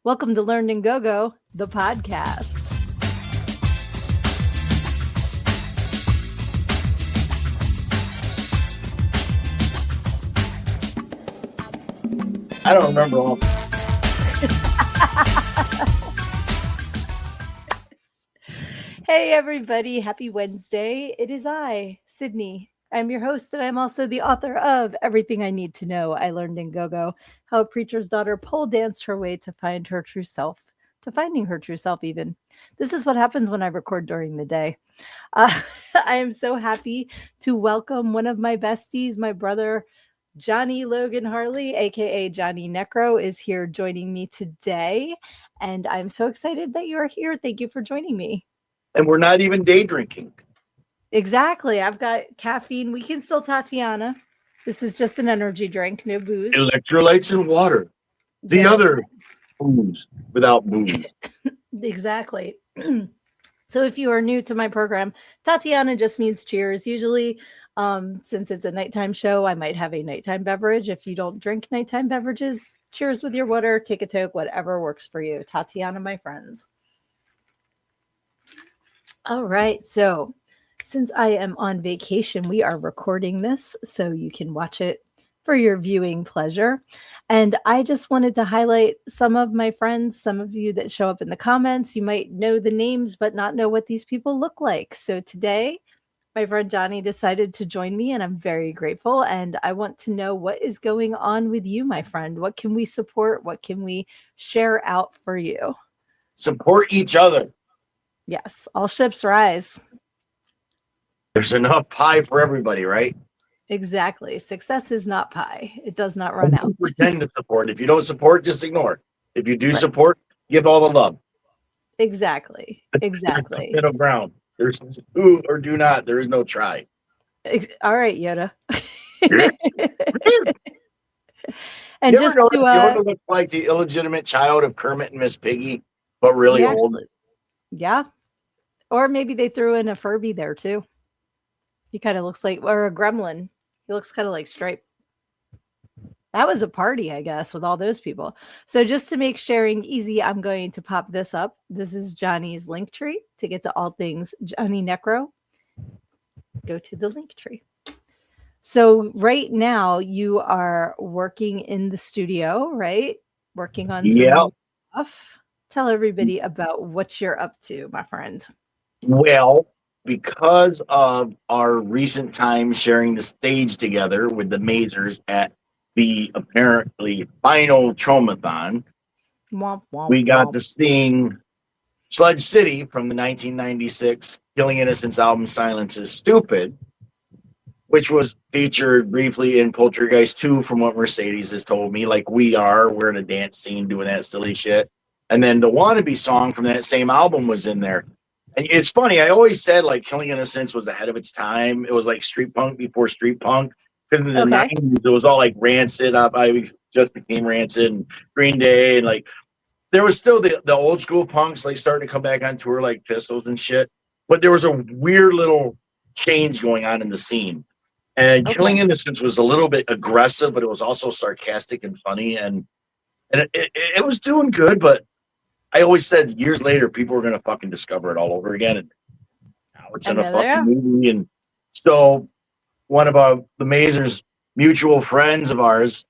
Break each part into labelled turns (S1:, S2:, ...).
S1: Welcome to Learn and Go-Go, the podcast.
S2: I don't remember all.
S1: Hey, everybody. Happy Wednesday. It is I, Sydney. I'm your host, and I'm also the author of Everything I Need to Know I Learned in Go-Go, How a Preacher's Daughter Pole Danced Her Way to Find Her True Self, to Finding Her True Self even. This is what happens when I record during the day. I am so happy to welcome one of my besties, my brother, Johnny Logan Harley, aka Johnny Necro, is here joining me today. And I'm so excited that you are here. Thank you for joining me.
S2: And we're not even day drinking.
S1: Exactly. I've got caffeine. We can still Tatiana. This is just an energy drink, no booze.
S2: Electrolytes and water. The
S1: Yeah.
S2: other booze without booze.
S1: Exactly. So if you are new to my program, Tatiana just means cheers. Usually, since it's a nighttime show, I might have a nighttime beverage. If you don't drink nighttime beverages, cheers with your water, take a toke, whatever works for you. Tatiana, my friends. All right. So since I am on vacation, we are recording this so you can watch it for your viewing pleasure. And I just wanted to highlight some of my friends, some of you that show up in the comments. You might know the names, but not know what these people look like. So today, my friend Johnny decided to join me, and I'm very grateful. And I want to know what is going on with you, my friend. What can we support? What can we share out for you?
S2: Support each other.
S1: Yes, all ships rise.
S2: There's enough pie for everybody, right?
S1: Exactly. Success is not pie. It does not run out.
S2: Pretend to support. If you don't support, just ignore. If you do support, give all the love.
S1: Exactly. Exactly.
S2: Middle ground. There's do or do not. There is no try.
S1: All right, Yoda. And
S2: you
S1: just
S2: ever
S1: to
S2: Yoda looks like the illegitimate child of Kermit and Miss Piggy, but really old.
S1: Yeah. Or maybe they threw in a Furby there too. He kind of looks like, or a gremlin. He looks kind of like Stripe. That was a party, I guess, with all those people. So just to make sharing easy, I'm going to pop this up. This is Johnny's link tree to get to all things Johnny Necro. Go to the link tree. So right now you are working in the studio, right? Working on some stuff. Tell everybody about what you're up to, my friend.
S2: Well, because of our recent time sharing the stage together with the Mazers at the apparently final Tromathon, we got to sing Sludge City from the 1996 Killing Innocence album Silence is Stupid, which was featured briefly in Poltergeist 2 from what Mercedes has told me. Like we're in a dance scene doing that silly shit. And then the Wannabe song from that same album was in there. And it's funny, I always said like Killing Innocence was ahead of its time. It was like street punk before street punk. Because in the 90s, it was all like Rancid. I just became Rancid and Green Day. And like there was still the old school punks like starting to come back on tour like Pistols and shit. But there was a weird little change going on in the scene. And Killing Innocence was a little bit aggressive, but it was also sarcastic and funny. And it was doing good, but I always said years later, people were going to fucking discover it all over again. And now it's in a fucking movie. And so one of the Mazers' mutual friends of ours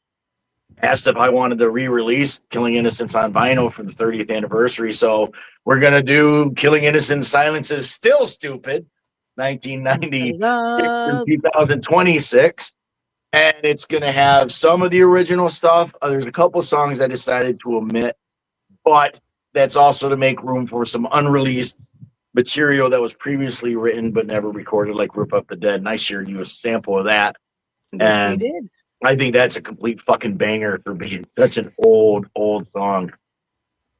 S2: asked if I wanted to re-release Killing Innocence on vinyl for the 30th anniversary. So we're going to do Killing Innocence Silence is Still Stupid, 1996 and 2026. And it's going to have some of the original stuff. There's a couple songs I decided to omit, but that's also to make room for some unreleased material that was previously written but never recorded, like Rip Up the Dead. And I shared you a sample of that.
S1: Yes, you did.
S2: I think that's a complete fucking banger for being such an old song.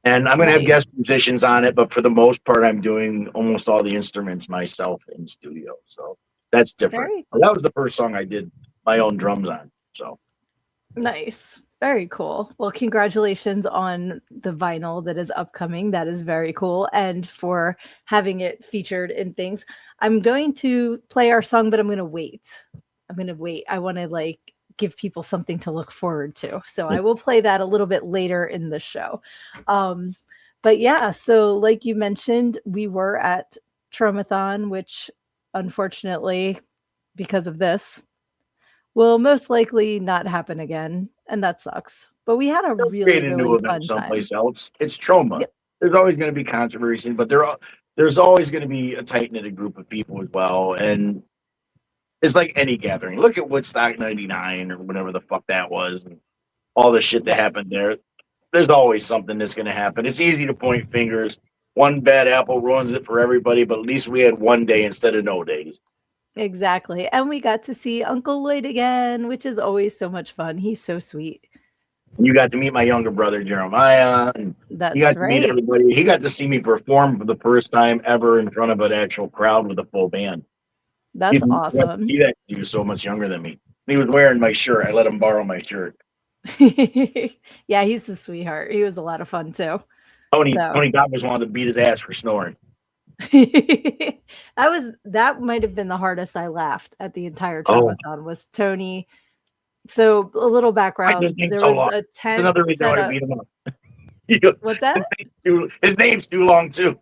S2: And I'm going to have guest musicians on it, but for the most part, I'm doing almost all the instruments myself in the studio. So that's different. Cool. That was the first song I did my own drums on. So
S1: nice. Very cool. Well, congratulations on the vinyl that is upcoming. That is very cool. And for having it featured in things. I'm going to play our song, but I'm going to wait. I want to give people something to look forward to. So I will play that a little bit later in the show. But yeah, so like you mentioned, we were at Tromathon, which unfortunately, because of this, will most likely not happen again. And that sucks. But we had a
S2: They'll
S1: really,
S2: create a new
S1: really
S2: event
S1: fun time.
S2: someplace else. It's trauma.
S1: Yep.
S2: There's always going to be controversy, but there's always going to be a tight knit group of people as well. And it's like any gathering. Look at Woodstock '99 or whatever the fuck that was, and all the shit that happened there. There's always something that's going to happen. It's easy to point fingers. One bad apple ruins it for everybody, but at least we had one day instead of no days.
S1: Exactly. And we got to see Uncle Lloyd again, which is always so much fun. He's so sweet.
S2: And you got to meet my younger brother Jeremiah, and you got
S1: That's
S2: to meet
S1: right.
S2: everybody. He got to see me perform for the first time ever in front of an actual crowd with a full band.
S1: That's
S2: He
S1: awesome.
S2: that he was so much younger than me. He was wearing my shirt. I let him borrow my shirt.
S1: Yeah, he's a sweetheart. He was a lot of fun too.
S2: Tony
S1: So.
S2: Gobbers wanted to beat his ass for snoring.
S1: That might have been the hardest I laughed at the entire Tromathon was Tony. So a little background. There was a tent.
S2: Another reason why I beat him up.
S1: What's that?
S2: His name's too long too.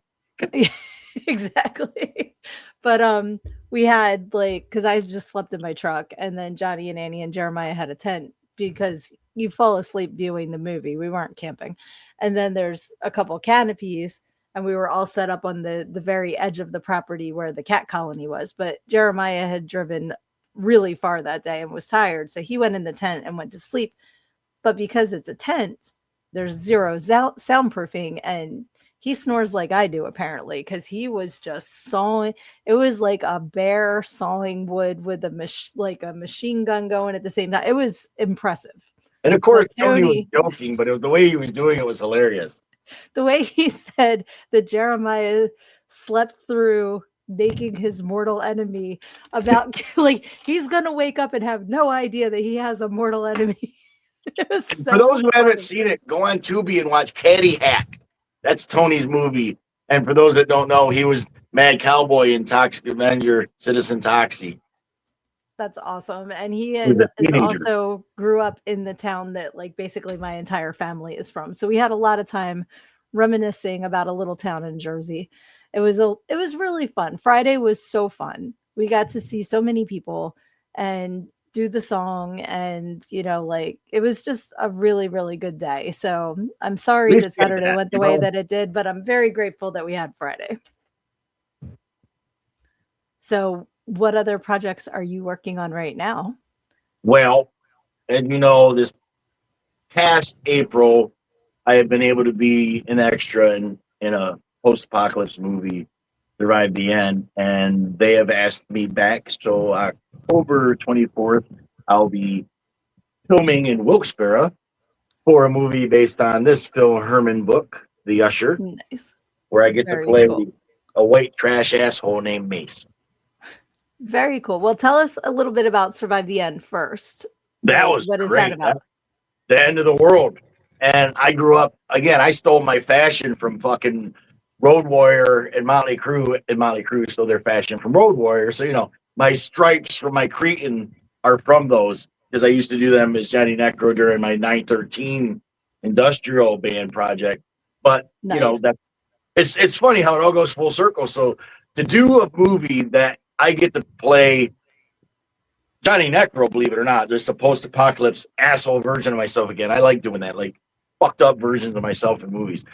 S1: Exactly. But we had because I just slept in my truck, and then Johnny and Annie and Jeremiah had a tent because you fall asleep viewing the movie. We weren't camping. And then there's a couple canopies, and we were all set up on the very edge of the property where the cat colony was. But Jeremiah had driven really far that day and was tired, so he went in the tent and went to sleep. But because it's a tent, there's zero soundproofing, and he snores like I do apparently, because he was just sawing. It was like a bear sawing wood with a machine gun going at the same time. It was impressive.
S2: And of course, Tony was joking, but it was the way he was doing it was hilarious.
S1: The way he said that Jeremiah slept through making his mortal enemy about he's gonna wake up and have no idea that he has a mortal enemy.
S2: For those who haven't seen it, go on Tubi and watch Caddy Hack. That's Tony's movie. And for those that don't know, he was Mad Cowboy in Toxic Avenger, Citizen Toxie.
S1: That's awesome. And he also grew up in the town that basically my entire family is from. So we had a lot of time reminiscing about a little town in Jersey. It was really fun. Friday was so fun. We got to see so many people and do the song, and it was just a really, really good day. So I'm sorry that Saturday went the way that it did, but I'm very grateful that we had Friday. So what other projects are you working on right now?
S2: Well, and this past April, I have been able to be an extra in a post-apocalypse movie, Survive the End, and they have asked me back. So October 24th, I'll be filming in Wilkes-Barre for a movie based on this Phil Herman book, The Usher,
S1: nice,
S2: where I get to play a white trash asshole named Mace.
S1: Very cool. Well, tell us a little bit about Survive the End first.
S2: What
S1: is that about?
S2: The end of the world. And I grew up, again, I stole my fashion from fucking Road Warrior and Motley Crue, and Motley Crue stole their fashion from Road Warrior. So, my stripes from my Cretan are from those, because I used to do them as Johnny Necro during my 913 industrial band project. But,
S1: nice.
S2: It's funny how it all goes full circle. So to do a movie that I get to play Johnny Necro, believe it or not, there's a post-apocalypse asshole version of myself again. I like doing that, fucked up versions of myself in movies.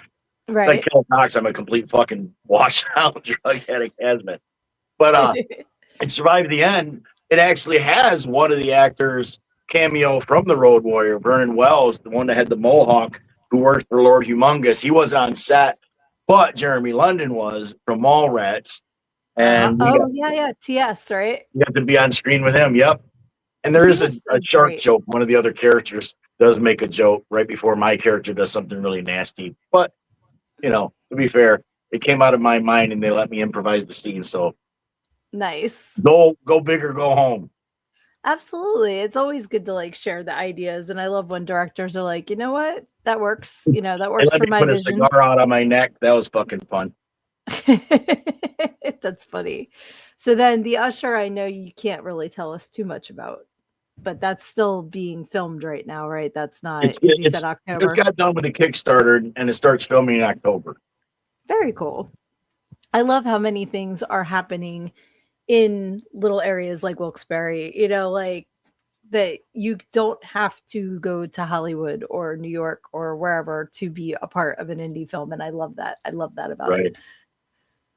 S1: Right.
S2: Like Kel Knox, I'm a complete fucking washed out drug addict has-been. But in Survive the End, it actually has one of the actors cameo from the Road Warrior, Vernon Wells, the one that had the mohawk, who worked for Lord Humongous. He was on set, but Jeremy London was from Mallrats. And
S1: TS, right?
S2: You have to be on screen with him. Yep. And there is a shark joke. One of the other characters does make a joke right before my character does something really nasty. But, to be fair, it came out of my mind and they let me improvise the scene. So
S1: nice.
S2: Go big or go home.
S1: Absolutely. It's always good to share the ideas. And I love when directors are like, you know what? That works. That works for my vision.
S2: Put a cigar out on my neck. That was fucking fun.
S1: That's funny. So then The Usher, I know you can't really tell us too much about. but that's still being filmed right now, right? That's not,
S2: It's
S1: because you
S2: it's
S1: said
S2: just
S1: October.
S2: got done with the Kickstarter and it starts filming in October.
S1: Very cool. I love how many things are happening in little areas like Wilkes-Barre, like that you don't have to go to Hollywood or New York or wherever to be a part of an indie film. And I love that. I love that about
S2: Right.
S1: it.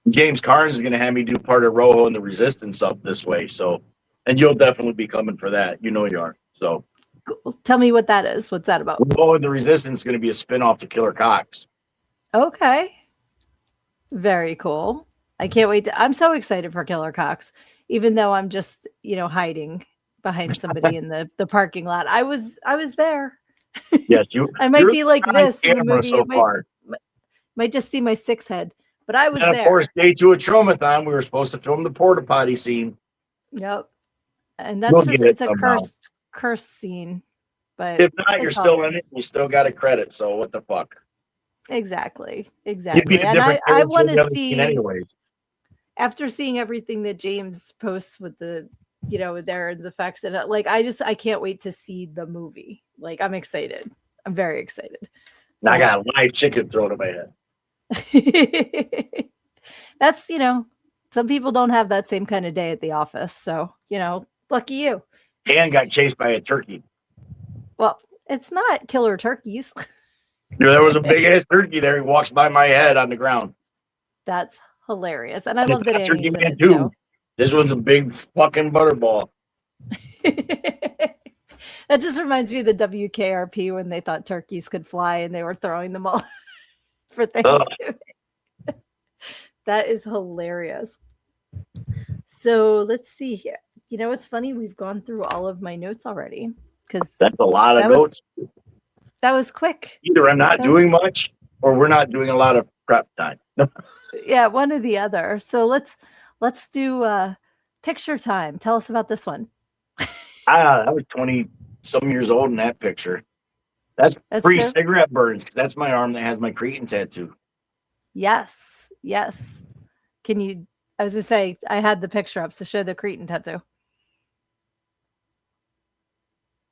S2: James Carnes is going to have me do part of Rojo and the Resistance up this way. So, and you'll definitely be coming for that. You know you are. So,
S1: Cool. Tell me what that is. What's that about?
S2: Rojo and the Resistance is going to be a spinoff to Killer Cox.
S1: Okay. Very cool. I can't wait I'm so excited for Killer Cox, even though I'm just, hiding behind somebody in the parking lot. I was there.
S2: Yes,
S1: I might
S2: you're
S1: be like
S2: on
S1: this in the
S2: camera
S1: movie.
S2: so
S1: It
S2: far.
S1: might just see my six head, but I was
S2: And of
S1: there.
S2: course, day 2 of Tromathon, we were supposed to film the porta potty scene.
S1: Yep. And
S2: We'll
S1: that's just,
S2: get it
S1: it's a
S2: somehow.
S1: curse scene. But
S2: If not, you're
S1: it's all
S2: still
S1: good.
S2: in it. You still got a credit. So what the fuck?
S1: Exactly.
S2: You'd be
S1: Exactly.
S2: a
S1: And
S2: different
S1: I
S2: character
S1: want
S2: in the
S1: to
S2: other scene
S1: see,
S2: anyways.
S1: after seeing everything that James posts with the, with Aaron's effects and like, I can't wait to see the movie. Like, I'm excited. I'm very excited.
S2: And I got a live chicken thrown in my head.
S1: That's, some people don't have that same kind of day at the office. So, lucky you.
S2: And got chased by a turkey.
S1: Well, it's not killer turkeys.
S2: There was a big ass turkey there. He walks by my head on the ground.
S1: That's hilarious. And I love that
S2: Turkey
S1: Annie's in
S2: Man
S1: it too.
S2: This one's a big fucking butterball.
S1: That just reminds me of the WKRP when they thought turkeys could fly and they were throwing them all for Thanksgiving. That is hilarious. So let's see here. It's funny. We've gone through all of my notes already because
S2: that's a lot of notes.
S1: That was quick.
S2: Either I'm not doing much or we're not doing a lot of prep time.
S1: Yeah, one or the other. So let's do picture time. Tell us about this one.
S2: I was 20 some years old in that picture. That's free cigarette burns. That's my arm that has my Cretan tattoo.
S1: Yes. Can you? I was gonna say I had the picture up, so show the Cretan tattoo.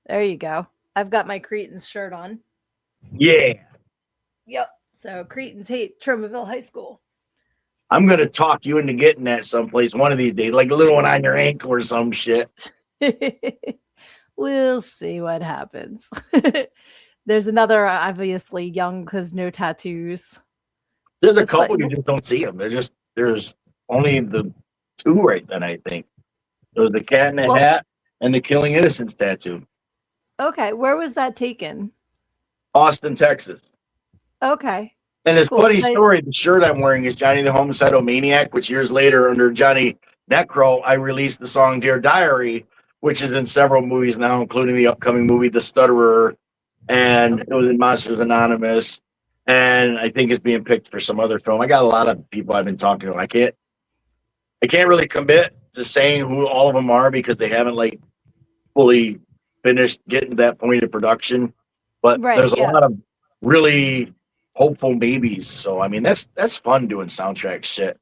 S1: There you go. I've got my Cretans shirt on.
S2: Yeah.
S1: Yep. So Cretans hate Tromaville High School.
S2: I'm gonna talk you into getting that someplace one of these days, like a little one on your ankle or some shit.
S1: We'll see what happens. There's another, obviously young because no tattoos.
S2: There's a couple you just don't see them. There's only the 2 right then. I think there's the Cat in the Hat and the Killing Innocents tattoo.
S1: Okay, where was that taken?
S2: Austin, Texas.
S1: Okay.
S2: And it's funny story. The shirt I'm wearing is Johnny the Homicidal Maniac, which years later under Johnny Necro, I released the song Dear Diary, which is in several movies now, including the upcoming movie The Stutterer, and it was in Monsters Anonymous, and I think it's being picked for some other film. I got a lot of people I've been talking to. I can't really commit to saying who all of them are because they haven't like fully finished getting to that point of production. But there's a lot of really hopeful maybes. So I mean that's fun doing soundtrack shit.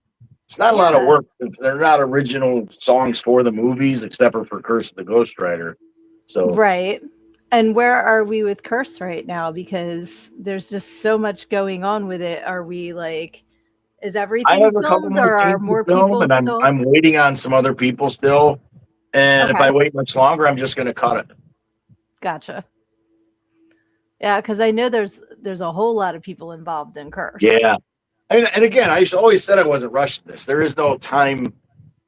S2: It's not a lot of work. They're not original songs for the movies except for Curse of the Ghost Rider. So
S1: right. And where are we with Curse right now? Because there's just so much going on with it. Are we like, is everything filmed or are more people
S2: and
S1: still?
S2: I'm waiting on some other people still. And if I wait much longer, I'm just going to cut it.
S1: Gotcha. Yeah, because I know there's a whole lot of people involved in Curse.
S2: Yeah. And again, I always said I wasn't rushing this. There is no time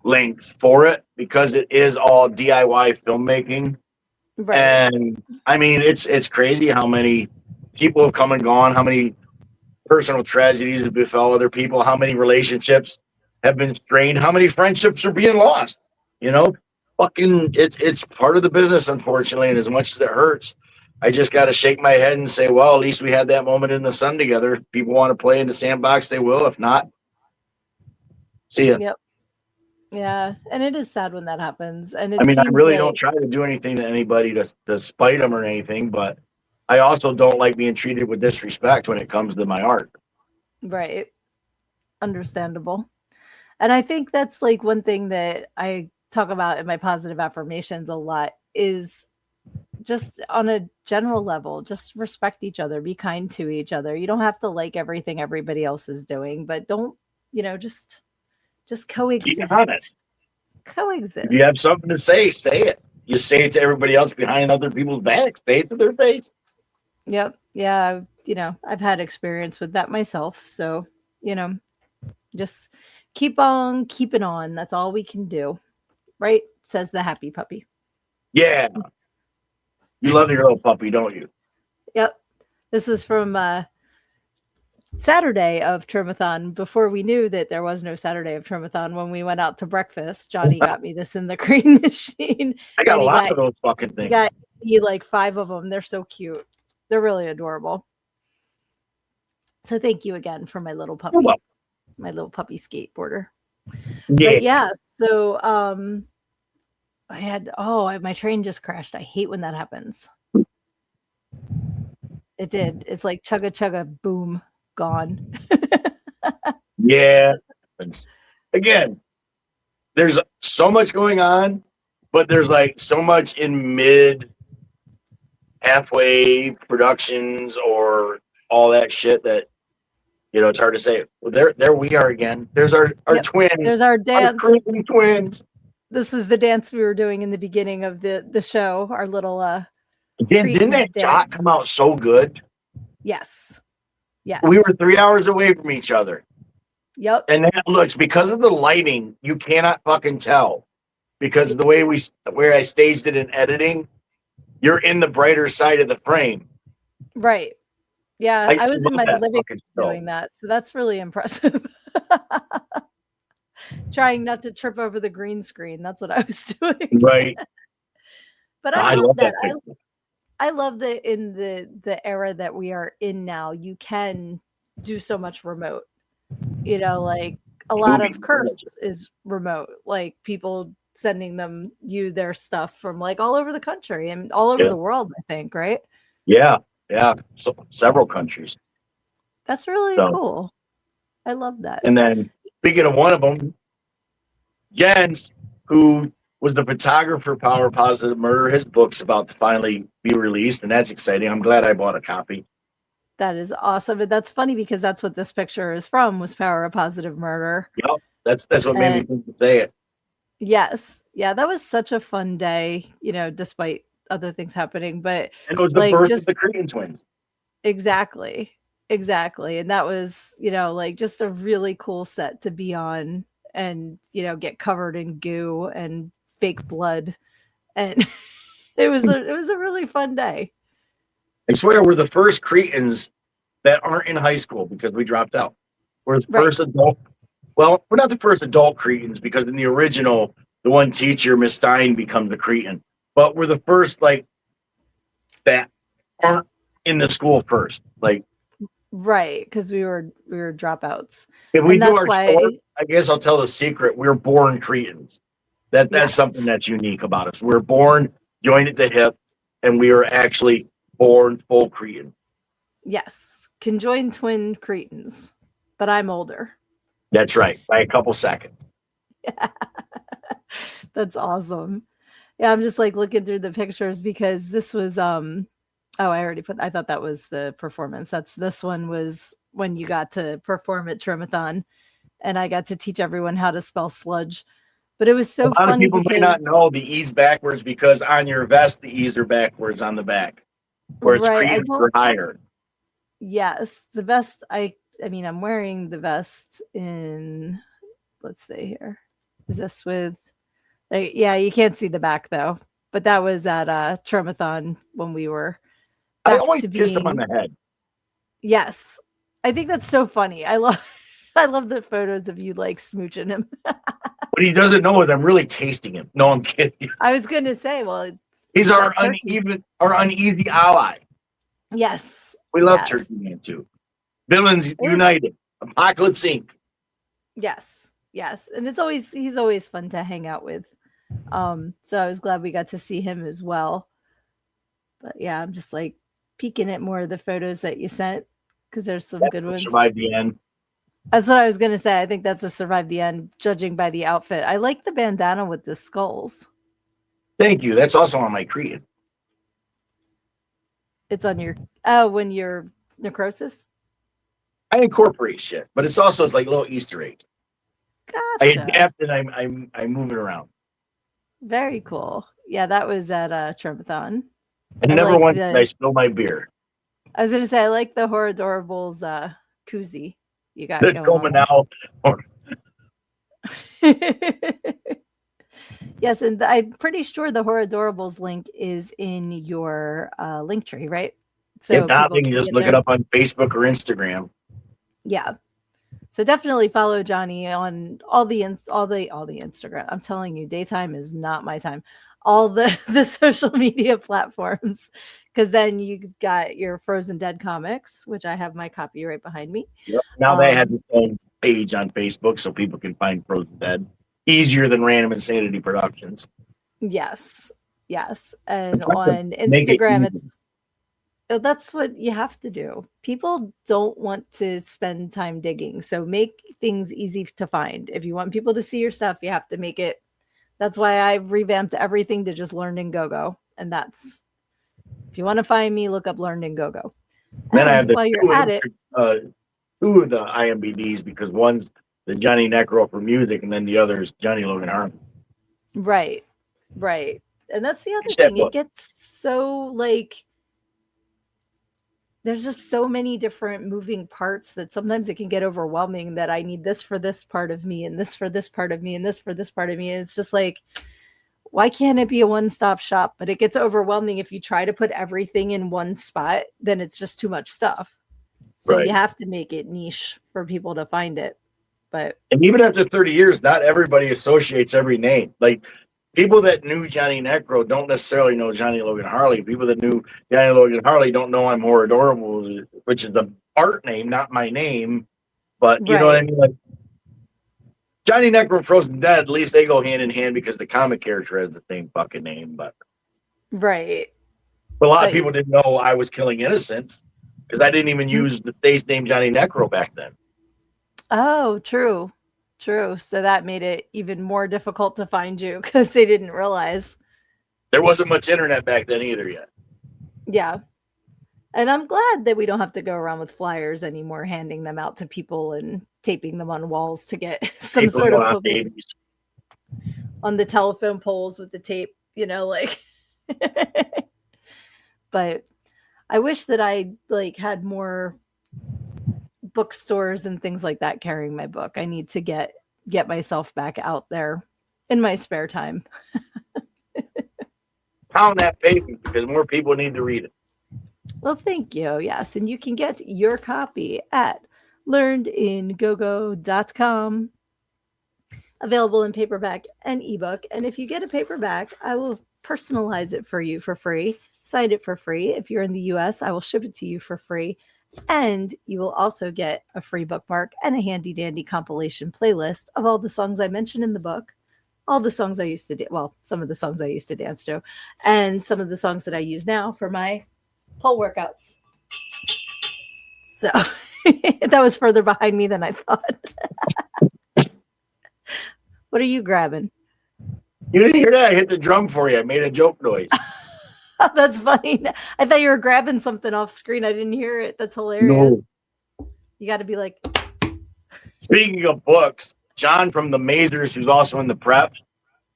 S2: length for it because it is all DIY filmmaking. Right. And I mean, it's crazy how many people have come and gone, how many personal tragedies have befell other people, how many relationships have been strained, how many friendships are being lost. Fucking it's part of the business, unfortunately, and as much as it hurts, I just got to shake my head and say, well, at least we had that moment in the sun together. If people want to play in the sandbox, they will. If not, see ya.
S1: Yep. Yeah, and it is sad when that happens. And
S2: I mean, I really don't try to do anything to anybody to spite them or anything, but I also don't like being treated with disrespect when it comes to my art.
S1: Right. Understandable. And I think that's like one thing that I talk about in my positive affirmations a lot is just on a general level, just respect each other, be kind to each other. You don't have to like everything everybody else is doing, but don't, just
S2: Be
S1: coexist.
S2: honest. If you have
S1: Coexist.
S2: something to say it. You say it to everybody else behind other people's backs. Say it to their face.
S1: Yep. Yeah, I've had experience with that myself, so, you know, just keep on keeping on. That's all we can do. Right? Says the happy puppy.
S2: Yeah. You love your little puppy, don't you?
S1: Yep. This was from Saturday of Trimathon before we knew that there was no Saturday of Trimathon. When we went out to breakfast, Johnny got me this in the green machine.
S2: I got
S1: And
S2: a lot of those fucking
S1: he
S2: things.
S1: got me like 5 of them. They're so cute. They're really adorable. So thank you again for my little puppy. My little puppy skateboarder.
S2: Yeah.
S1: But yeah, so my train just crashed. I hate when that happens. It did. It's like chugga chugga boom, gone.
S2: Yeah. Again, there's so much going on, but there's like so much in mid halfway productions or all that shit that it's hard to say. Well, there we are again. There's our
S1: Yep.
S2: twins.
S1: There's our dance.
S2: Our twins.
S1: This was the dance we were doing in the beginning of the show. Our little
S2: Didn't that shot come out so good?
S1: Yes. Yes.
S2: We were 3 hours away from each other.
S1: Yep.
S2: And that looks, because of the lighting, you cannot fucking tell. Because the way where I staged it in editing, you're in the brighter side of the frame.
S1: Right. Yeah, I was in my living room doing that, so that's really impressive. Trying not to trip over the green screen. That's what I was doing.
S2: Right.
S1: But I love that. I love that in the era that we are in now, you can do so much remote. Like a lot of Curse is remote. Like people sending you their stuff from like all over the country and all over the world, I think, right?
S2: Yeah. Yeah. So, several countries.
S1: That's really cool. I love that.
S2: And then speaking of one of them, Jens, who was the photographer Power Positive Murder, his book's about to finally be released, and that's exciting. I'm glad I bought a copy.
S1: That is awesome. And that's funny because that's what this picture is from, was Power of Positive Murder.
S2: Yep. That's what made me think to say it.
S1: Yes. Yeah, that was such a fun day, despite other things happening. But
S2: and it was the birth of the Cretan twins.
S1: Exactly. And that was, just a really cool set to be on and, get covered in goo and fake blood. And it was a really fun day.
S2: I swear we're the first Cretans that aren't in high school because we dropped out. We're the first adult. Well, we're not the first adult Cretans because in the original, the one teacher, Miss Stein, becomes the Cretan. But we're the first that aren't in the school first.
S1: Right, because we were dropouts.
S2: If we do our short, I guess I'll tell the secret. We're born Cretans. That's something that's unique about us. We're born joined at the hip, and we are actually born full Cretan.
S1: Yes, conjoined twin Cretans, but I'm older.
S2: That's right, by a couple seconds.
S1: Yeah. That's awesome. Yeah, I'm just looking through the pictures because this was I thought that was the performance. This one was when you got to perform at Trimathon, and I got to teach everyone how to spell sludge. But it was so funny. A lot of
S2: people may not know the E's backwards because on your vest the E's are backwards on the back, where it's created for higher.
S1: Yes, the vest. I mean, I'm wearing the vest in. Let's see here. Is this with? Yeah, you can't see the back though. But that was at Trimathon when we were.
S2: I always kissed him on the head.
S1: Yes, I think that's so funny. I love the photos of you smooching him.
S2: What he doesn't know is I'm really tasting him. No, I'm kidding.
S1: I was going to say, well,
S2: he's our uneasy ally.
S1: Yes,
S2: we love Turkey Man too. Villains United, Apocalypse Inc.
S1: Yes, and he's always fun to hang out with. So I was glad we got to see him as well. But yeah, I'm just peeking at more of the photos that you sent because there's some good ones.
S2: Survive the end.
S1: That's what I was going to say. I think that's a survive the end, judging by the outfit. I like the bandana with the skulls.
S2: Thank you. That's also on my Cretan.
S1: It's on your when you're necrosis.
S2: I incorporate shit, but it's also like little Easter eggs. I
S1: Gotcha.
S2: adapt and I'm moving around.
S1: Very cool. Yeah, that was at Tromathon.
S2: And
S1: I
S2: never
S1: like
S2: once did I
S1: the.
S2: spill my beer.
S1: I was gonna say I like the Horridorables koozie you got
S2: They're
S1: going
S2: going
S1: on
S2: now.
S1: there. Yes, and I'm pretty sure the Horridorables link is in your link tree, right?
S2: If
S1: So
S2: not,
S1: people
S2: they can
S1: can
S2: just
S1: get
S2: look it
S1: there.
S2: up on Facebook or Instagram.
S1: Yeah. So definitely follow Johnny on all the Instagram. I'm telling you, daytime is not my time. All the the social media platforms, because then you got your Frozen Dead comics, which I have my copy right behind me.
S2: Yep. Now they have its own page on Facebook so people can find Frozen Dead. Easier than Random Insanity Productions.
S1: Yes, yes, and
S2: Try to
S1: on
S2: make it
S1: Instagram,
S2: easy.
S1: it's that's what you have to do. People don't want to spend time digging, so make things easy to find. If you want people to see your stuff, you have to make it. That's why I revamped everything to just Learn and Go Go, and that's if you want to find me, look up Learn and Go Go.
S2: Then I
S1: And
S2: have the
S1: while you're at it,
S2: two of the IMBDs because one's the Johnny Necro for music and then the other is Johnny Logan Harmon.
S1: right, right, and that's the other
S2: Finish that
S1: thing. It
S2: book.
S1: gets so like there's just so many different moving parts that sometimes it can get overwhelming that I need this for this part of me and this for this part of me and this for this part of me. And it's just like, why can't it be a one-stop shop? But it gets overwhelming if you try to put everything in one spot, then it's just too much stuff. So
S2: Right.
S1: you have to make it niche for people to find it. But
S2: And even after 30 years, not everybody associates every name. Like people that knew Johnny Necro don't necessarily know Johnny Logan Harley. People that knew Johnny Logan Harley don't know I'm More Adorable, which is the art name, not my name. But you know what I
S1: right,
S2: mean? Like Johnny Necro and Frozen Dead, at least they go hand in hand because the comic character has the same fucking name. But
S1: right.
S2: a lot of
S1: But
S2: people didn't know I was killing innocents because I didn't even use the stage name Johnny Necro back then.
S1: oh, true. True. So that made it even more difficult to find you because they didn't realize.
S2: There wasn't much internet back then either yet.
S1: Yeah. And I'm glad that we don't have to go around with flyers anymore, handing them out to people and taping them on walls to get some
S2: People
S1: sort
S2: know
S1: of
S2: how
S1: publicity on the telephone poles with the tape, like. But I wish that I like had more bookstores and things like that carrying my book. I need to get myself back out there in my spare time.
S2: pound that pavement because more people need to read it.
S1: Well, thank you. Yes, and you can get your copy at learnedingogo.com. Available in paperback and ebook. And if you get a paperback, I will personalize it for you for free, sign it for free. If you're in the US, I will ship it to you for free. And you will also get a free bookmark and a handy dandy compilation playlist of all the songs I mentioned in the book, all the songs I used to some of the songs I used to dance to, and some of the songs that I use now for my pole workouts. So that was further behind me than I thought. What are you grabbing?
S2: You didn't hear that? I hit the drum for you. I made a joke noise.
S1: That's funny. I thought you were grabbing something off screen. I didn't hear it. That's hilarious.
S2: No.
S1: You got to be like,
S2: Speaking of books, John from the Mazers, who's also in the prep,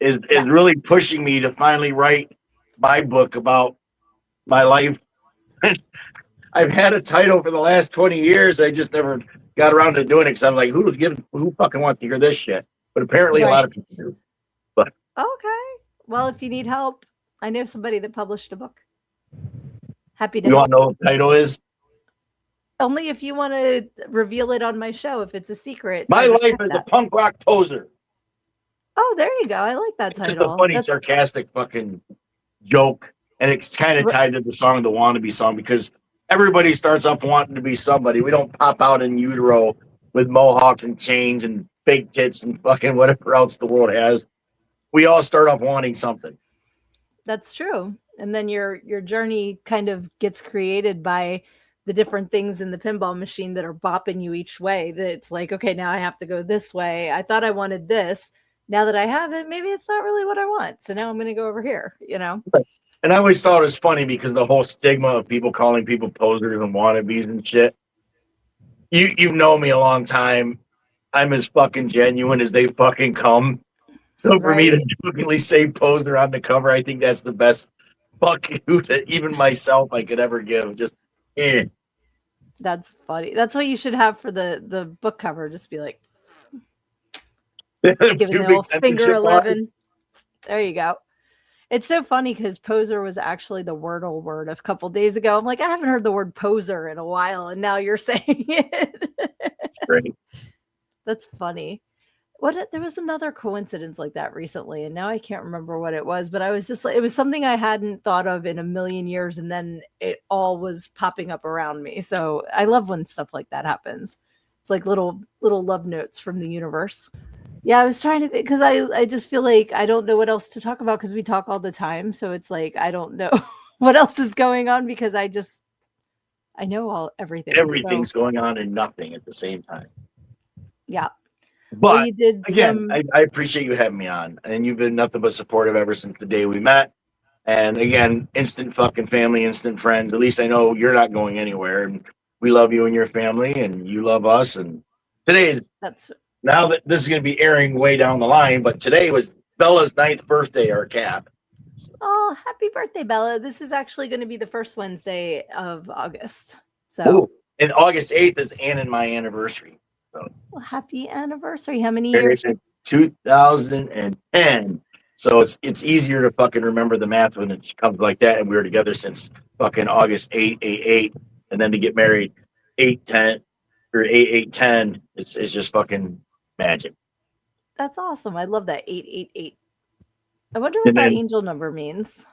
S2: is really pushing me to finally write my book about my life. I've had a title for the last 20 years. I just never got around to doing it because I'm like, who fucking wants to hear this shit? But apparently a lot of people do. But
S1: okay. Well, if you need help, I know somebody that published a book. Happy to
S2: you
S1: help.
S2: want to know what the title is?
S1: Only if you want to reveal it on my show. If it's a secret,
S2: My life as a punk rock poser.
S1: Oh, there you go. I like that title.
S2: It's just a funny, sarcastic fucking joke. And it's kind of tied to the song, the Wannabe song, because everybody starts off wanting to be somebody. We don't pop out in utero with mohawks and chains and fake tits and fucking whatever else the world has. We all start off wanting something.
S1: That's true. And then your journey kind of gets created by the different things in the pinball machine that are bopping you each way. That it's like, okay, now I have to go this way. I thought I wanted this. Now that I have it, maybe it's not really what I want. So now I'm going to go over here,
S2: And And I always thought it was funny because the whole stigma of people calling people posers and wannabes and shit. You've known me a long time. I'm as fucking genuine as they fucking come. So for me to
S1: Right.
S2: jokingly say poser on the cover, I think that's the best fuck you that even myself I could ever give. Just
S1: That's funny. That's what you should have for the book cover. Just be like giving
S2: Two
S1: the
S2: big
S1: old finger
S2: censorship lines.
S1: 11. There you go. It's so funny because poser was actually the Wordle word a couple days ago. I'm like, I haven't heard the word poser in a while, and now you're saying it.
S2: Great.
S1: That's funny. There was another coincidence like that recently, and now I can't remember what it was, but I was just like, it was something I hadn't thought of in a million years, and then it all was popping up around me. So I love when stuff like that happens. It's like little love notes from the universe. Yeah, I was trying to think because I just feel like I don't know what else to talk about because we talk all the time. So it's like I don't know what else is going on because I know everything.
S2: Everything's
S1: So,
S2: going on and nothing at the same time.
S1: yeah.
S2: But
S1: Well, you did
S2: again,
S1: some.
S2: I appreciate you having me on, and you've been nothing but supportive ever since the day we met. And again, instant fucking family, instant friends. At least I know you're not going anywhere, and we love you and your family, and you love us. And today is
S1: That's
S2: now that this is going to be airing way down the line, but today was Bella's 9th birthday, our cat.
S1: Oh, happy birthday, Bella. This is actually going to be the first Wednesday of August. So,
S2: Ooh, and August 8th is Ann and my anniversary. So
S1: well, happy anniversary. How many
S2: married
S1: years?
S2: in 2010. So it's easier to fucking remember the math when it comes like that. And we were together since fucking August 8, and then to get married 8/10 or 8/8/10. It's just fucking magic.
S1: That's awesome. I love that 888. I wonder what
S2: And
S1: that
S2: then
S1: angel number means.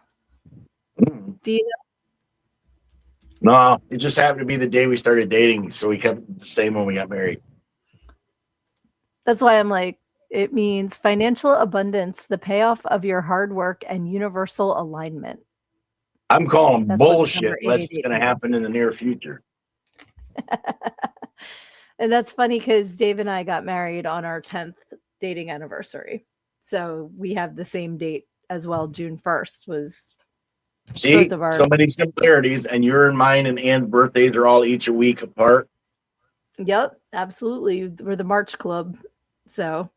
S2: mm,
S1: Do you
S2: no, it just happened to be the day we started dating, so we kept it the same when we got married.
S1: That's why I'm like, it means financial abundance, the payoff of your hard work, and universal alignment.
S2: I'm calling
S1: That's what number
S2: bullshit. That's
S1: 888
S2: going to happen in the near future.
S1: And that's funny because Dave and I got married on our 10th dating anniversary. So we have the same date as well. June 1st was
S2: See,
S1: both of our.
S2: so many similarities, and your and mine and Ann's birthdays are all each a week apart.
S1: Yep, absolutely. We're the March Club. So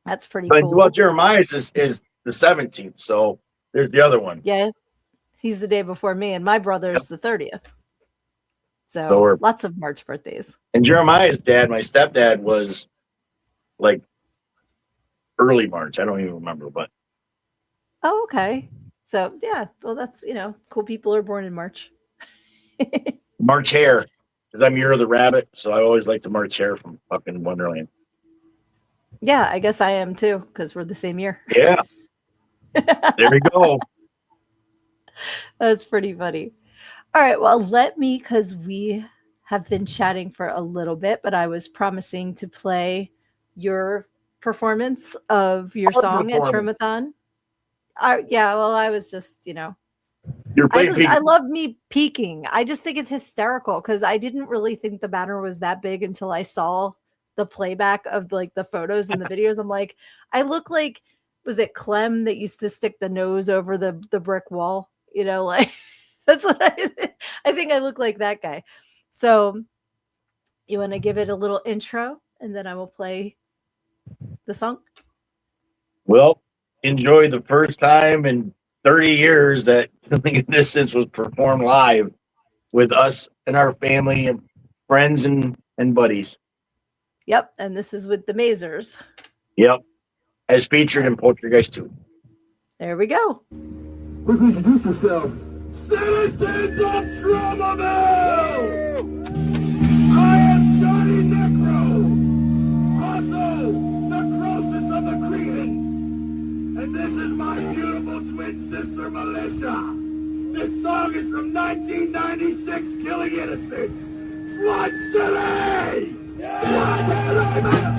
S1: that's pretty
S2: But
S1: cool.
S2: well, Jeremiah's is the 17th, so there's the other one.
S1: Yeah, he's the day before me, and my brother's the 30th. So
S2: So
S1: lots of March birthdays.
S2: and Jeremiah's dad, my stepdad, was like early March. I don't even remember, but
S1: Oh, okay. So yeah, well, that's cool. People are born in March.
S2: March Hare. Because I'm Year of the Rabbit, so I always like to March Hare from fucking Wonderland.
S1: Yeah, I guess I am too because we're the same year.
S2: Yeah. There we go.
S1: That's pretty funny. All right, well, because we have been chatting for a little bit, but I was promising to play your performance of your song at Tromathon. Yeah, well, I was just,
S2: You're
S1: I love me peeking. I just think it's hysterical because I didn't really think the banner was that big until I saw the playback of like the photos and the videos. I'm like, I look like, was it Clem that used to stick the nose over the brick wall? Like that's what I think I look like that guy. So you want to give it a little intro and then I will play the song?
S2: Well, enjoy the first time in 30 years that Killing a Distance was performed live with us and our family and friends and buddies.
S1: Yep. And this is with the Mazers.
S2: Yep. As featured in Poltergeist 2.
S1: There we go.
S3: Quickly introduce yourself. Citizens of Tromaville! I am Johnny Necro, also Necrosis of the Cretans, and this is my beautiful twin sister Militia. This song is from 1996, Killing Innocents. Flood City! Yeah!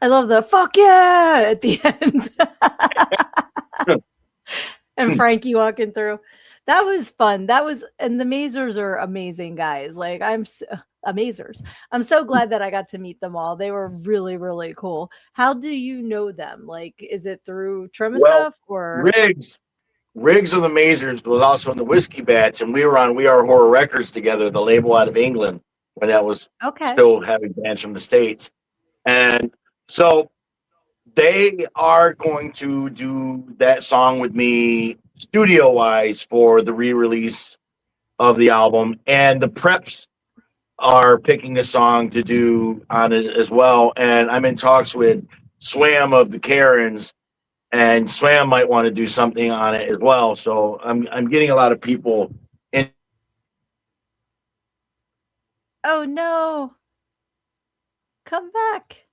S1: I love the fuck yeah at the end. And Frankie walking through. That was fun. And the Mazers are amazing guys. Like Amazers. I'm so glad that I got to meet them all. They were really, really cool. How do you know them? Like, is it through Trim
S2: Well,
S1: stuff or?
S2: Riggs of the Mazers was also in the Whiskey Bats, and we were on We Are Horror Records together, the label out of England, when that was
S1: Okay.
S2: still having bands from the States. And so they are going to do that song with me studio wise for the re-release of the album. And the Preps are picking a song to do on it as well. And I'm in talks with Swam of the Karens, and Swam might want to do something on it as well. So I'm getting a lot of people in.
S1: Oh no. Come back.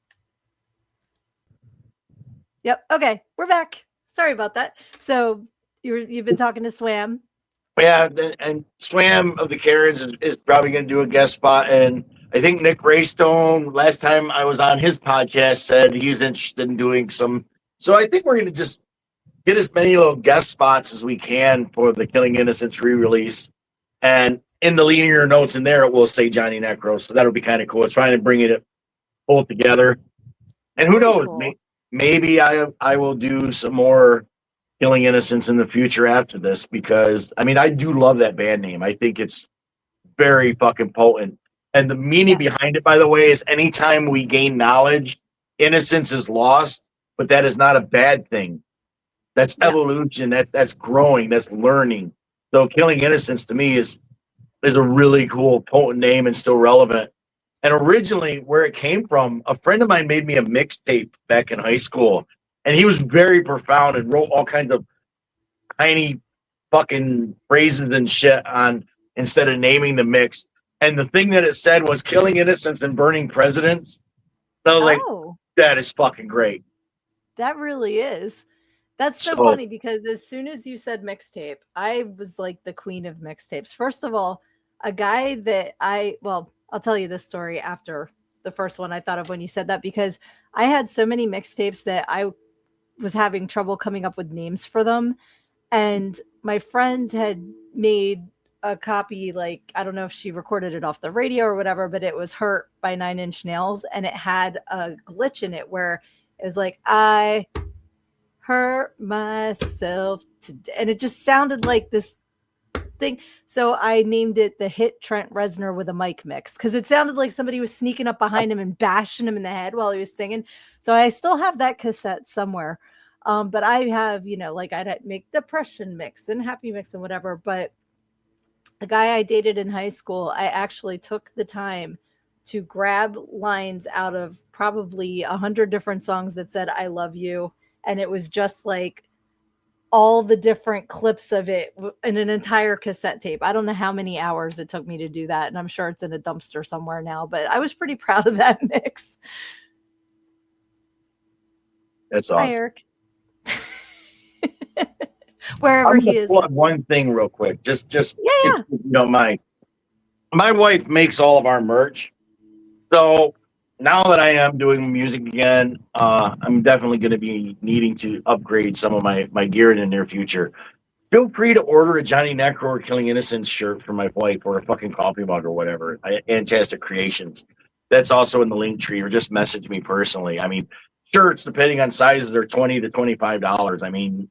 S1: Yep. Okay. We're back. Sorry about that. So you've been talking to Swam.
S2: Yeah, and Swam of the Karens is probably going to do a guest spot. And I think Nick Raystone, last time I was on his podcast, said he's interested in doing some. So I think we're going to just get as many little guest spots as we can for the Killing Innocents re-release. And in the linear notes in there, it will say Johnny Necro. So that'll be kind of cool. It's trying to bring it all together. And who knows?
S1: Cool.
S2: Maybe I will do some more Killing Innocents in the future after this, because I mean I do love that band name. I think it's very fucking potent. And the meaning behind it, by the way, is anytime we gain knowledge, innocence is lost, but that is not a bad thing. That's evolution. That's growing. That's learning. So Killing Innocents to me is a really cool, potent name and still relevant. And originally, where it came from, a friend of mine made me a mixtape back in high school, and he was very profound and wrote all kinds of tiny fucking phrases and shit on instead of naming the mix. And the thing that it said was Killing Innocents and Burning Presidents. So I was like, that is fucking great.
S1: That really is. That's so funny, because as soon as you said mixtape, I was like the queen of mixtapes. First of all, a guy that I'll tell you this story after the first one I thought of when you said that, because I had so many mixtapes that I was having trouble coming up with names for them. And my friend had made a copy, like, I don't know if she recorded it off the radio or whatever, but it was Hurt by Nine Inch Nails. And it had a glitch in it where it was like, I hurt myself today. And it just sounded like this thing. So I named it the Hit Trent Reznor with a Mic Mix, because it sounded like somebody was sneaking up behind him and bashing him in the head while he was singing. So I still have that cassette somewhere. But I have, like I'd make Depression Mix and Happy Mix and whatever. But the guy I dated in high school, I actually took the time to grab lines out of probably 100 different songs that said, I love you. And it was just like all the different clips of it in an entire cassette tape. I don't know how many hours it took me to do that. And I'm sure it's in a dumpster somewhere now, but I was pretty proud of that mix.
S2: That's awesome.
S1: Hi, Eric. Wherever he is.
S2: Plug one thing real quick. Just if
S1: Yeah.
S2: you don't mind. My wife makes all of our merch. So now that I am doing music again, I'm definitely going to be needing to upgrade some of my gear in the near future. Feel free to order a Johnny Necro or Killing Innocents shirt for my wife, or a fucking coffee mug or whatever. Fantastic Creations. That's also in the link tree, or just message me personally. I mean, shirts, depending on sizes, are $20 to $25. I mean,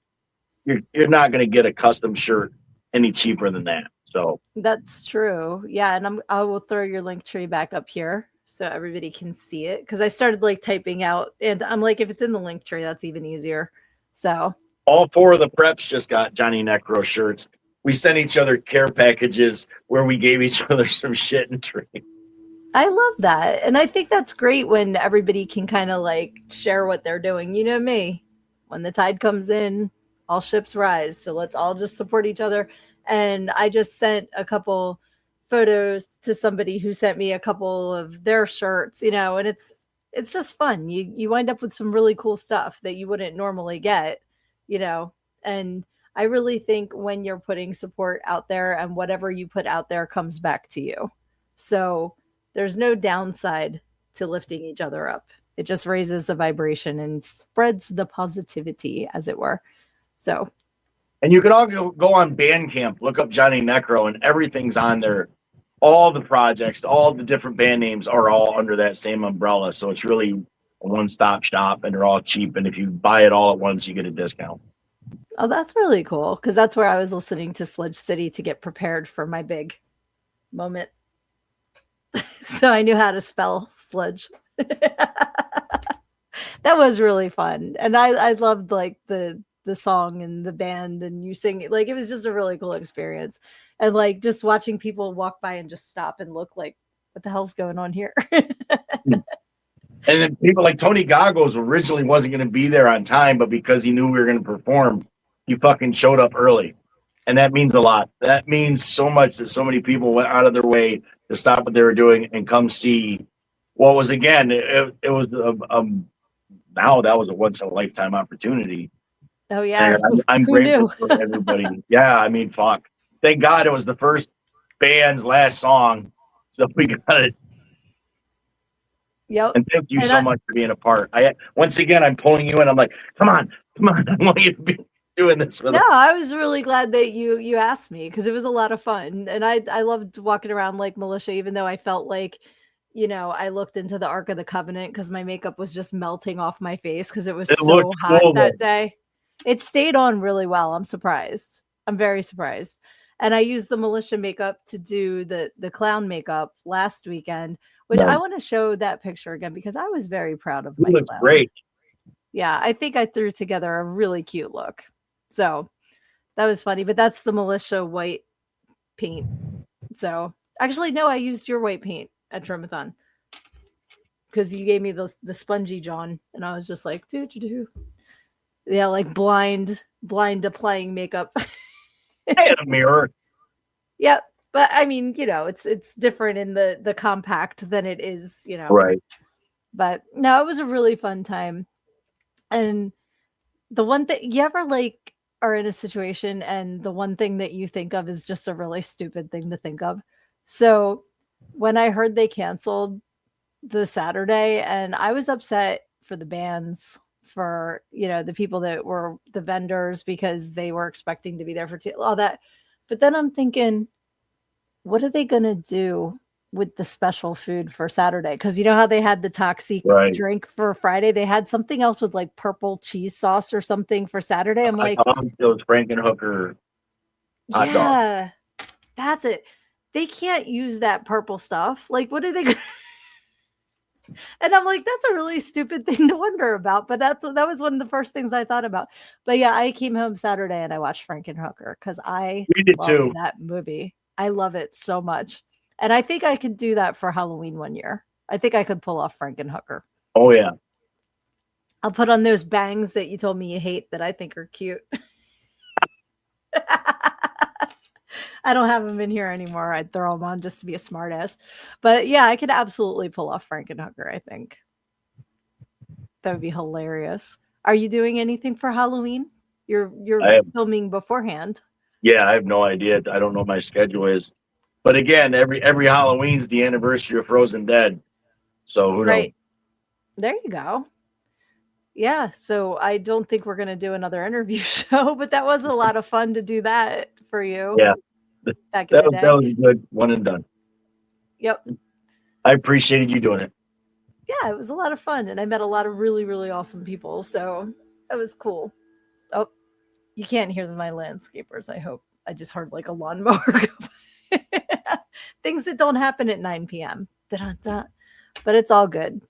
S2: you're not going to get a custom shirt any cheaper than that. So
S1: that's true. Yeah, and I will throw your link tree back up here so everybody can see it, because I started like typing out, and I'm like, if it's in the link tree, that's even easier. So
S2: all four of the preps just got Johnny Necro shirts. We sent each other care packages where we gave each other some shit and trade.
S1: I love that. And I think that's great when everybody can kind of like share what they're doing. You know me, when the tide comes in, all ships rise. So let's all just support each other. And I just sent a couple photos to somebody who sent me a couple of their shirts, and it's just fun. You wind up with some really cool stuff that you wouldn't normally get, and I really think when you're putting support out there, and whatever you put out there comes back to you. So there's no downside to lifting each other up. It just raises the vibration and spreads the positivity, as it were. So,
S2: And you can all go on Bandcamp, look up Johnny Necro, and everything's on there. All the projects, all the different band names are all under that same umbrella. So it's really a one-stop shop, and they're all cheap. And if you buy it all at once, you get a discount.
S1: oh, that's really cool because that's where I was listening to Sludge City to get prepared for my big moment. So I knew how to spell sludge. That was really fun. And I loved like the song and the band and you sing it. Like it was just a really cool experience. And like just watching people walk by and just stop and look like, what the hell's going on here?
S2: And then people like Tony Goggles originally wasn't going to be there on time, but because he knew we were going to perform, he fucking showed up early. And that means a lot. That means so much that so many people went out of their way to stop what they were doing and come see what was, again, it was now that was a once in a lifetime opportunity.
S1: Oh yeah.
S2: And I'm
S1: Who
S2: grateful
S1: knew?
S2: for everybody. Yeah, I mean, fuck. Thank God it was the first band's last song. So we got it.
S1: Yep.
S2: And thank you
S1: And
S2: so much for being a part. Once again, I'm pulling you in. I'm like, come on. I want you to be doing this with
S1: No,
S2: us.
S1: I was really glad that you asked me because it was a lot of fun. And I loved walking around like Militia, even though I felt like, I looked into the Ark of the Covenant because my makeup was just melting off my face because it was
S2: It
S1: so
S2: looked
S1: hot
S2: cool,
S1: that
S2: though.
S1: day. It stayed on really well. I'm surprised. I'm very surprised. And I used the Militia makeup to do the clown makeup last weekend, which I
S2: Nice.
S1: want to show that picture again because I was very proud of
S2: You
S1: my
S2: look
S1: clown.
S2: great.
S1: Yeah, I think I threw together a really cute look. So that was funny, but that's the Militia white paint. So actually, no, I used your white paint at Tromathon because you gave me the spongy John, and I was just like, do. Yeah, like blind applying makeup.
S2: I had a mirror.
S1: Yep. But I mean, it's different in the compact than it is,
S2: Right.
S1: But no, it was a really fun time. And the one thing you ever like are in a situation and the one thing that you think of is just a really stupid thing to think of. So when I heard they canceled the Saturday and I was upset for the bands, for the people that were the vendors because they were expecting to be there for all that. But then I'm thinking, what are they gonna do with the special food for Saturday? Because you know how they had the toxic
S2: Right.
S1: drink for Friday? They had something else with like purple cheese sauce or something for Saturday. I'm like,
S2: those Frankenhooker hot dogs.
S1: yeah, that's it. They can't use that purple stuff. Like, what are they? And I'm like, that's a really stupid thing to wonder about. But that was one of the first things I thought about. But yeah, I came home Saturday and I watched Frankenhooker because I
S2: We did
S1: love
S2: too.
S1: that movie. I love it so much. And I think I could do that for Halloween one year. I think I could pull off Frankenhooker.
S2: Oh yeah.
S1: I'll put on those bangs that you told me you hate that I think are cute. I don't have them in here anymore. I'd throw them on just to be a smartass. But yeah, I could absolutely pull off Frankenhooker, I think. That would be hilarious. Are you doing anything for Halloween? You're filming beforehand.
S2: Yeah, I have no idea. I don't know what my schedule is. But again, every Halloween's the anniversary of Frozen Dead. So who knows?
S1: Right. There you go. Yeah, so I don't think we're going to do another interview show, but that was a lot of fun to do that for you.
S2: Yeah.
S1: Back in the day.
S2: That was good. One and done.
S1: Yep.
S2: I appreciated you doing it.
S1: Yeah, it was a lot of fun. And I met a lot of really, really awesome people. So that was cool. Oh, you can't hear my landscapers, I hope. I just heard like a lawnmower go by. Things that don't happen at 9 p.m. Da-da-da. But it's all good.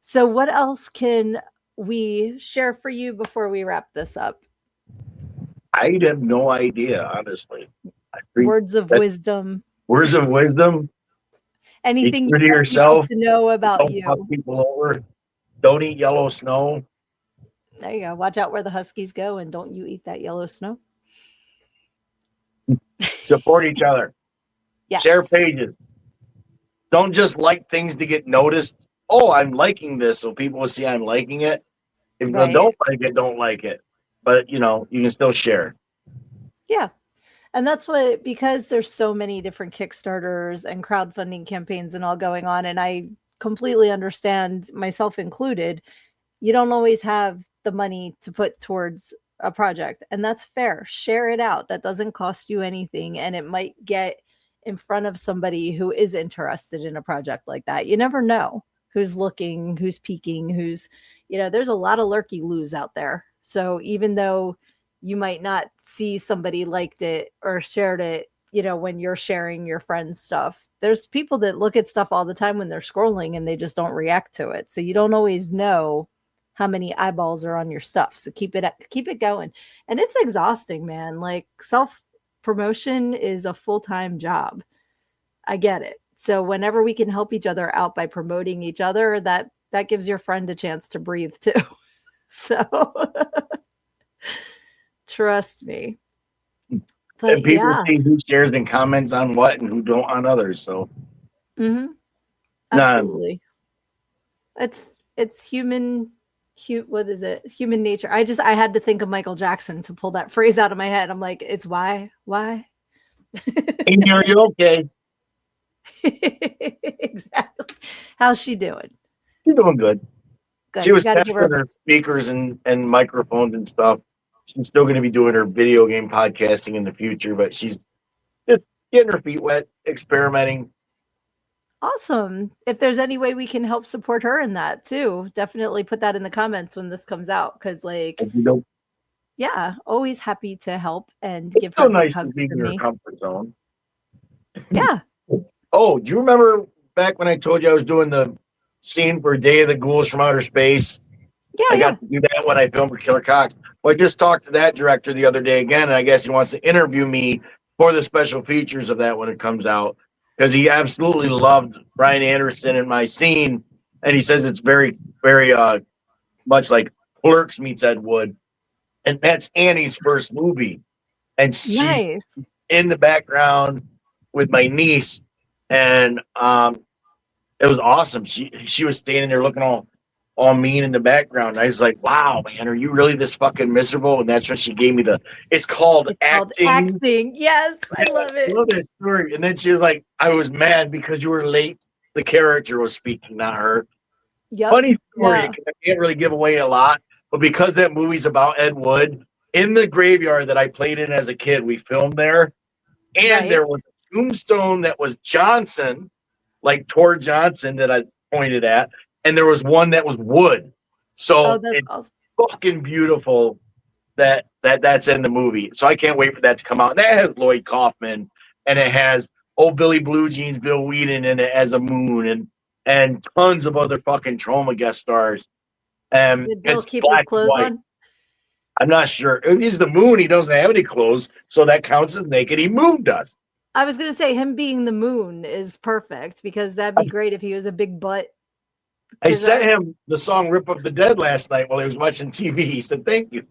S1: So what else can we share for you before we wrap this up?
S2: I have no idea, honestly.
S1: Words of wisdom.
S2: Words of wisdom.
S1: Anything
S2: Be true to
S1: you want
S2: yourself.
S1: people to know about
S2: Don't
S1: you.
S2: fuck people over. Don't eat yellow snow.
S1: There you go. Watch out where the Huskies go and don't you eat that yellow snow.
S2: Support each other.
S1: Yes.
S2: Share pages. Don't just like things to get noticed. Oh, I'm liking this, so people will see I'm liking it. If
S1: Right.
S2: you don't like it, don't like it. But you can still share.
S1: Yeah. And that's because there's so many different Kickstarters and crowdfunding campaigns and all going on. And I completely understand, myself included, you don't always have the money to put towards a project, and that's fair. Share it out. That doesn't cost you anything, and it might get in front of somebody who is interested in a project like that. You never know who's looking, who's peeking, who's, there's a lot of lurky loos out there. So even though you might not see somebody liked it or shared it, when you're sharing your friend's stuff, there's people that look at stuff all the time when they're scrolling and they just don't react to it. So you don't always know how many eyeballs are on your stuff. So keep it going. And it's exhausting, man. Like, self promotion is a full-time job. I get it. So whenever we can help each other out by promoting each other, that gives your friend a chance to breathe too. So trust me. But
S2: and people see who shares and comments on what and who don't on others. So
S1: absolutely. It's human. What is it? Human nature. I had to think of Michael Jackson to pull that phrase out of my head. I'm like, it's why?
S2: Hey, are you okay?
S1: Exactly. How's she doing?
S2: She's doing good.
S1: Good.
S2: She was testing her speakers and microphones and stuff. She's still going to be doing her video game podcasting in the future, but she's just getting her feet wet, experimenting.
S1: Awesome. If there's any way we can help support her in that too, definitely put that in the comments when this comes out. Because yeah, always happy to help and give her
S2: nice
S1: hugs
S2: to be in
S1: me.
S2: your comfort zone.
S1: Yeah.
S2: Oh, do you remember back when I told you I was doing the scene for Day of the Ghouls from Outer Space?
S1: Yeah,
S2: I got to do that when I filmed for Killer Cox. Well, I just talked to that director the other day again, and I guess he wants to interview me for the special features of that when it comes out, because he absolutely loved Brian Anderson in my scene, and he says it's very, very much like Clerks meets Ed Wood, and that's Annie's first movie, and she's
S1: nice.
S2: in the background with my niece, and it was awesome. She was standing there looking all mean in the background. I was like, wow, man, are you really this fucking miserable? And that's when she gave me it's called acting.
S1: Yes, I love it.
S2: I love that story. And then she was like, I was mad because you were late. The character was speaking, not her.
S1: Yep.
S2: Funny story.
S1: Yeah.
S2: I can't really give away a lot, but because that movie's about Ed Wood, in the graveyard that I played in as a kid, we filmed there. And there was a tombstone that was Johnson, like Tor Johnson, that I pointed at. And there was one that was wood. So it's awesome. Fucking beautiful that's in the movie. So I can't wait for that to come out. And that has Lloyd Kaufman, and it has Billy Blue Jeans, Bill Whedon in it as a moon, and tons of other fucking Trauma guest stars.
S1: Did Bill keep his clothes on?
S2: I'm not sure. He's the moon. He doesn't have any clothes, so that counts as naked. He moved us.
S1: I was going to say him being the moon is perfect, because that'd be great if he was a big butt.
S2: I sent him the song Rip of the Dead last night while he was watching TV. He said, thank you.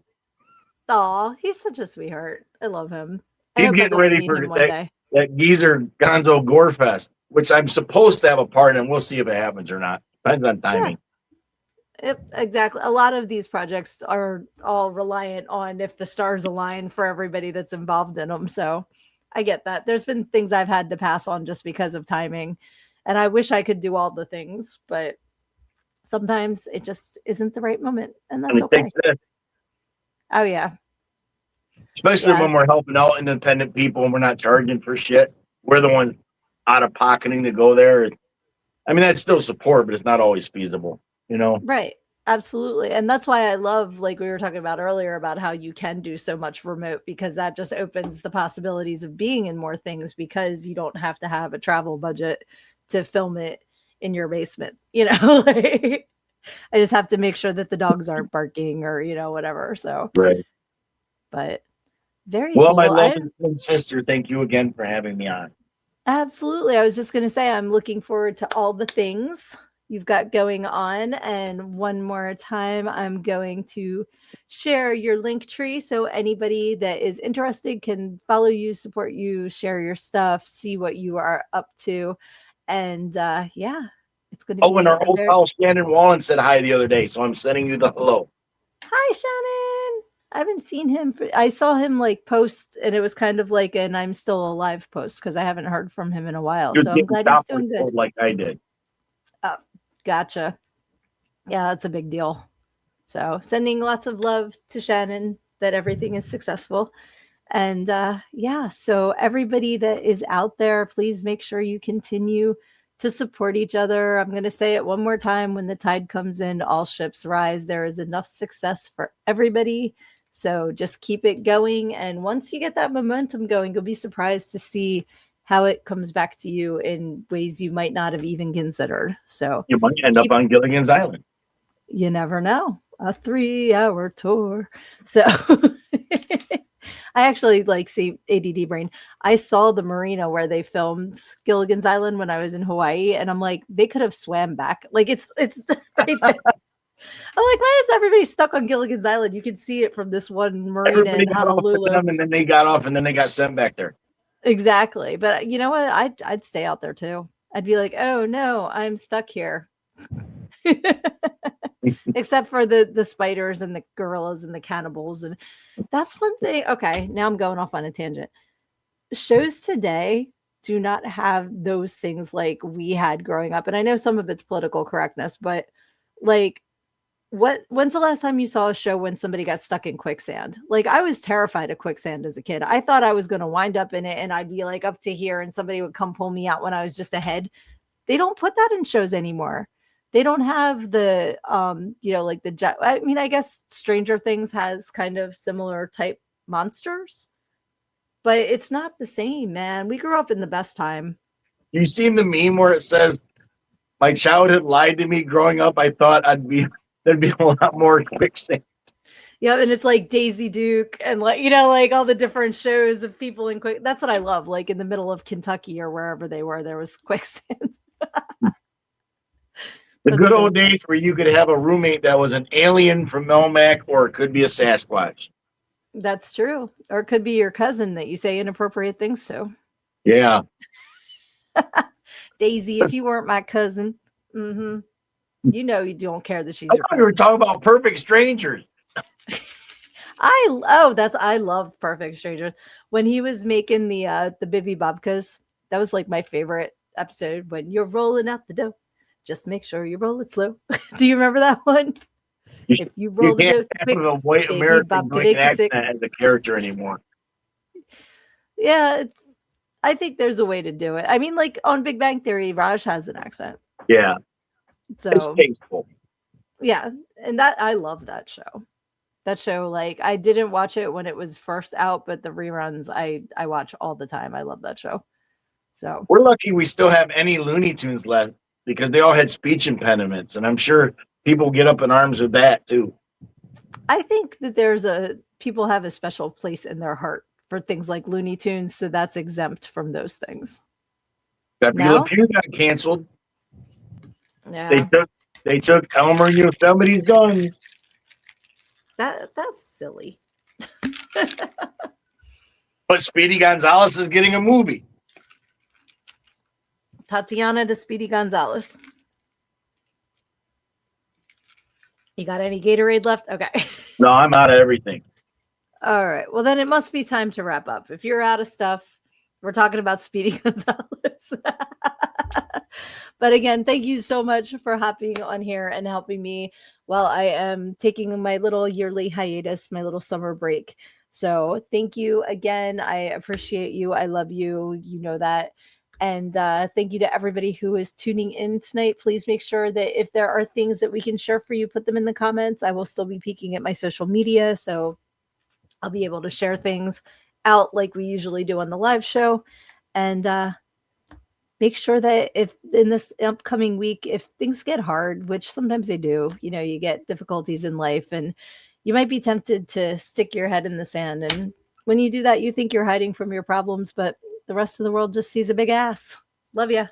S1: Oh, he's such a sweetheart. I love him.
S2: He's getting ready for that geezer Gonzo Gore Fest, which I'm supposed to have a part in. We'll see if it happens or not. Depends on timing.
S1: Yeah. Exactly. A lot of these projects are all reliant on if the stars align for everybody that's involved in them. So I get that. There's been things I've had to pass on just because of timing. And I wish I could do all the things, but sometimes it just isn't the right moment, and that's okay. Oh yeah.
S2: Especially when we're helping out independent people and we're not charging for shit. We're the ones out of pocketing to go there. I mean, that's still support, but it's not always feasible, Right.
S1: Absolutely. And that's why I love, like we were talking about earlier, about how you can do so much remote, because that just opens the possibilities of being in more things, because you don't have to have a travel budget to film it in your basement, I just have to make sure that the dogs aren't barking or, whatever. So,
S2: right.
S1: But very
S2: well,
S1: cool.
S2: My lovely sister, thank you again for having me on.
S1: Absolutely. I was just going to say, I'm looking forward to all the things you've got going on. And one more time, I'm going to share your link tree, so anybody that is interested can follow you, support you, share your stuff, see what you are up to. And it's going to be.
S2: Oh, and our old pal Shannon Wallen said hi the other day, so I'm sending you the hello.
S1: Hi, Shannon. I haven't seen him. I saw him post, and it was kind of like an "I'm still alive" post, because I haven't heard from him in a while. So I'm glad he's doing good.
S2: Like I did.
S1: Oh, Gotcha. Yeah, that's a big deal. So sending lots of love to Shannon that everything is successful. And yeah, so everybody that is out there, please make sure you continue to support each other. I'm going to say it one more time. When the tide comes in, all ships rise. There is enough success for everybody. So just keep it going. And once you get that momentum going, you'll be surprised to see how it comes back to you in ways you might not have even considered. So
S2: You might end up on Gilligan's Island.
S1: you never know. A 3-hour tour. So I actually see ADD brain. I saw the marina where they filmed Gilligan's Island when I was in Hawaii, and I'm like, they could have swam back. It's right there. I'm like, why is everybody stuck on Gilligan's Island? You can see it from this one marina
S2: Everybody
S1: in
S2: got off with
S1: Honolulu.
S2: them, and then they got off, and then they got sent back there.
S1: Exactly. But you know what? I'd stay out there too. I'd be like, oh no, I'm stuck here. Except for the spiders and the gorillas and the cannibals. And that's one thing. Okay, now I'm going off on a tangent. Shows today do not have those things like we had growing up. And I know some of it's political correctness, but when's the last time you saw a show when somebody got stuck in quicksand? I was terrified of quicksand as a kid. I thought I was going to wind up in it and I'd be up to here and somebody would come pull me out when I was just ahead. They don't put that in shows anymore. They don't have the I guess Stranger Things has kind of similar type monsters, but it's not the same, man. We grew up in the best time.
S2: You seen the meme where it says, "My childhood lied to me growing up. I thought there'd be a lot more quicksand."
S1: Yeah, and it's like Daisy Duke and all the different shows of people in quick. That's what I love. In the middle of Kentucky or wherever they were, there was quicksand.
S2: The good old days where you could have a roommate that was an alien from Melmac, or it could be a Sasquatch.
S1: That's true. Or it could be your cousin that you say inappropriate things to.
S2: Yeah.
S1: Daisy, if you weren't my cousin, you don't care that she's
S2: I
S1: your
S2: thought we were
S1: cousin.
S2: talking about Perfect Strangers.
S1: I love Perfect Strangers. When he was making the Bibi Bobkas, that was my favorite episode. When you're rolling out the dough, just make sure you roll it slow. Do you remember that one? If you roll the dough quick,
S2: a white
S1: Bibi
S2: American
S1: Bobka
S2: doing
S1: bake
S2: an
S1: sick.
S2: accent as a character anymore.
S1: Yeah, I think there's a way to do it. I mean, on Big Bang Theory, Raj has an accent.
S2: Yeah.
S1: So
S2: It's tasteful.
S1: yeah, and I love that show. That show, I didn't watch it when it was first out, but the reruns I watch all the time. I love that show. So
S2: We're lucky we still have any Looney Tunes left because they all had speech impediments, and I'm sure people get up in arms with that too.
S1: I think that people have a special place in their heart for things like Looney Tunes, so that's exempt from those things.
S2: Pepe
S1: No?
S2: Le Pew got canceled.
S1: Yeah,
S2: They took Elmer Yosemite's guns.
S1: that's silly.
S2: But Speedy Gonzalez is getting a movie.
S1: Tatiana to Speedy Gonzalez. You got any Gatorade left? Okay.
S2: No, I'm out of everything.
S1: All right. Well, then it must be time to wrap up. If you're out of stuff, we're talking about Speedy Gonzalez. But again, thank you so much for hopping on here and helping me while I am taking my little yearly hiatus, my little summer break. So thank you again. I appreciate you. I love you. You know that. And thank you to everybody who is tuning in tonight. Please make sure that if there are things that we can share for you, put them in the comments. I will still be peeking at my social media, so I'll be able to share things out like we usually do on the live show. And make sure that if in this upcoming week, if things get hard, which sometimes they do, you get difficulties in life and you might be tempted to stick your head in the sand. And when you do that, you think you're hiding from your problems, but the rest of the world just sees a big ass. Love ya.